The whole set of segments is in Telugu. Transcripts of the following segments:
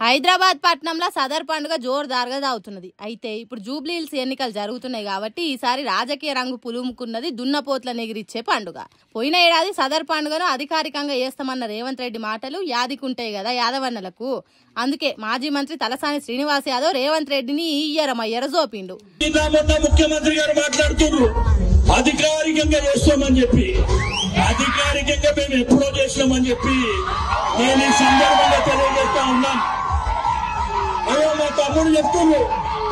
హైదరాబాద్ పట్టణంలో సదర్ పండుగ జోరుదారుగా సాగుతున్నది. అయితే ఇప్పుడు జూబ్లీ హిల్స్ ఎన్నికలు జరుగుతున్నాయి కాబట్టి ఈసారి రాజకీయ రంగు పులుముకున్నది దున్నపోతులను ఎగిరిచ్చే పండుగ. పోయిన ఏడాది సదర్ పండుగను అధికారికంగా చేస్తామన్న రేవంత్ రెడ్డి మాటలు యాదికుంటాయి కదా యాదవన్నలకు. అందుకే మాజీ మంత్రి తలసాని శ్రీనివాస్ యాదవ్ రేవంత్ రెడ్డిని ఇయ్యర జోపిండు. ముఖ్యమంత్రి గారు మాట్లాడుతున్నారు అధికారికంగా చేస్తామని చెప్పి, అధికారికంగా మేము ఎప్పుడో చేసినామని చెప్పి నేను ఈ సందర్భంగా తెలియజేస్తా ఉన్నాను. అయ్యో మా తమ్ముడు చెప్తున్నారు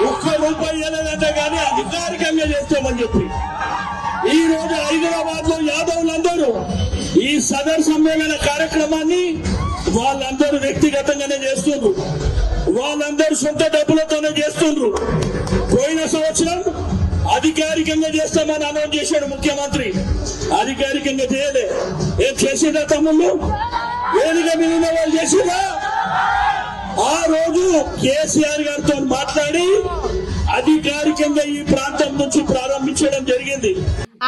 ₹1 ఇవ్వలేదంటే కానీ అధికారికంగా చేస్తామని చెప్పి. ఈ రోజు హైదరాబాద్ లో యాదవులందరూ ఈ సదర్ సమ్మేళన కార్యక్రమాన్ని వాళ్ళందరూ వ్యక్తిగతంగానే చేస్తున్నారు, వాళ్ళందరూ సొంత డబ్బులతోనే చేస్తున్నారు. పోయిన సంవత్సరం అధికారికంగా చేస్తామని అనౌన్స్ చేశాడు ముఖ్యమంత్రి, అధికారికంగా చేయలే. ఏం చేసిందా తమ్ముళ్ళు? వేదిక మీద ఉన్న వాళ్ళు చేసిందా? ఆ రోజు కేసీఆర్ గారితో మాట్లాడి అధికారికంగా ఈ ప్రాంతం నుంచి ప్రారంభించడం జరిగింది.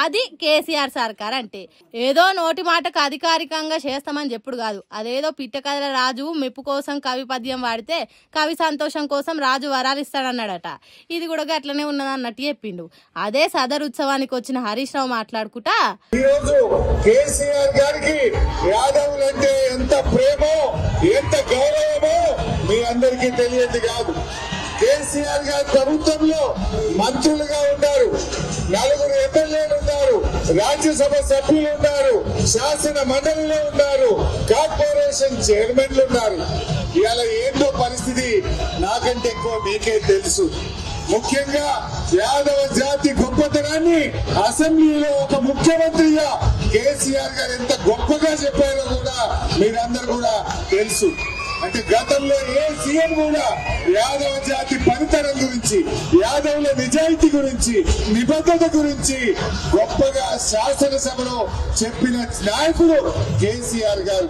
అది కేసీఆర్ సర్కార్ అంటే. ఏదో నోటి మాటకు అధికారికంగా చేస్తామని చెప్పుడు కాదు. అదేదో పిట్టకథల రాజు మెప్పు కోసం కవి పద్యం వాడితే కవి సంతోషం కోసం రాజు వరాలు ఇస్తాడన్నాడట. ఇది కూడా అట్లనే ఉన్నదన్నట్టు చెప్పిండు. అదే సదర్ ఉత్సవానికి వచ్చిన హరీష్ రావు మాట్లాడుకుంటా, ఈరోజు కేసీఆర్ గారికి యాదవులంటే ఎంత ప్రేమో ఎంత గౌరవమో మీ అందరికీ తెలియదు కాదు. కేసీఆర్ గారి ప్రభుత్వంలో మంత్రులుగా ఉన్నారు, 4 ఎమ్మెల్యేలు ఉన్నారు, రాజ్యసభ సభ్యులు ఉన్నారు, శాసన మండలిలో ఉన్నారు, కార్పొరేషన్ చైర్మన్లు ఉన్నారు. ఇవాళ ఏంటో పరిస్థితి నాకంటే ఎక్కువ మీకే తెలుసు. ముఖ్యంగా యాదవ జాతి గొప్పతనాన్ని అసెంబ్లీలో ఒక ముఖ్యమంత్రిగా కేసీఆర్ గారు ఎంత గొప్పగా చెప్పారో కూడా మీరందరూ కూడా తెలుసు. అంటే గతంలో ఏ సీఎం కూడా యాదవ జాతి పనితనం గురించి, యాదవుల నిజాయితీ గురించి, నిబద్ధత గురించి గొప్పగా శాసనసభలో చెప్పిన నాయకుడు కేసీఆర్ గారు.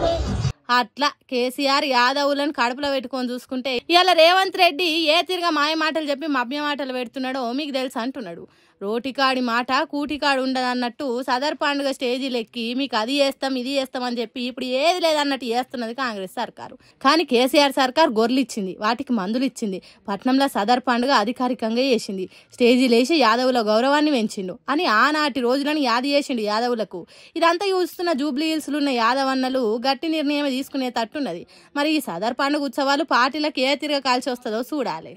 అట్లా కేసీఆర్ యాదవులను కడుపులో పెట్టుకొని చూసుకుంటే ఇవాళ రేవంత్ రెడ్డి ఏ తిరిగా మాయ మాటలు చెప్పి మభ్య మాటలు పెడుతున్నాడో మీకు తెలుసు అంటున్నాడు. రోటికాడి మాట కూటికాడు ఉండదన్నట్టు సదర్ పండుగ స్టేజీలు ఎక్కి మీకు అది చేస్తాం ఇది చేస్తాం అని చెప్పి ఇప్పుడు ఏది లేదన్నట్టు చేస్తున్నది కాంగ్రెస్ సర్కారు. కానీ కేసీఆర్ సర్కార్ గొర్రెలు ఇచ్చింది, వాటికి మందులు ఇచ్చింది, పట్నంలో సదర్ పండుగ అధికారికంగా చేసింది, స్టేజీలు వేసి యాదవుల గౌరవాన్ని పెంచిండు అని ఆనాటి రోజులను యాది చేసిండు యాదవులకు. ఇదంతా చూస్తున్న జూబ్లీ హిల్స్లో ఉన్న యాదవన్నలు గట్టి నిర్ణయం తీసుకునే తట్టున్నది. మరి ఈ సదర్ పండుగ ఉత్సవాలు పార్టీలకు ఏ తిరగ కాల్చి వస్తుందో చూడాలి.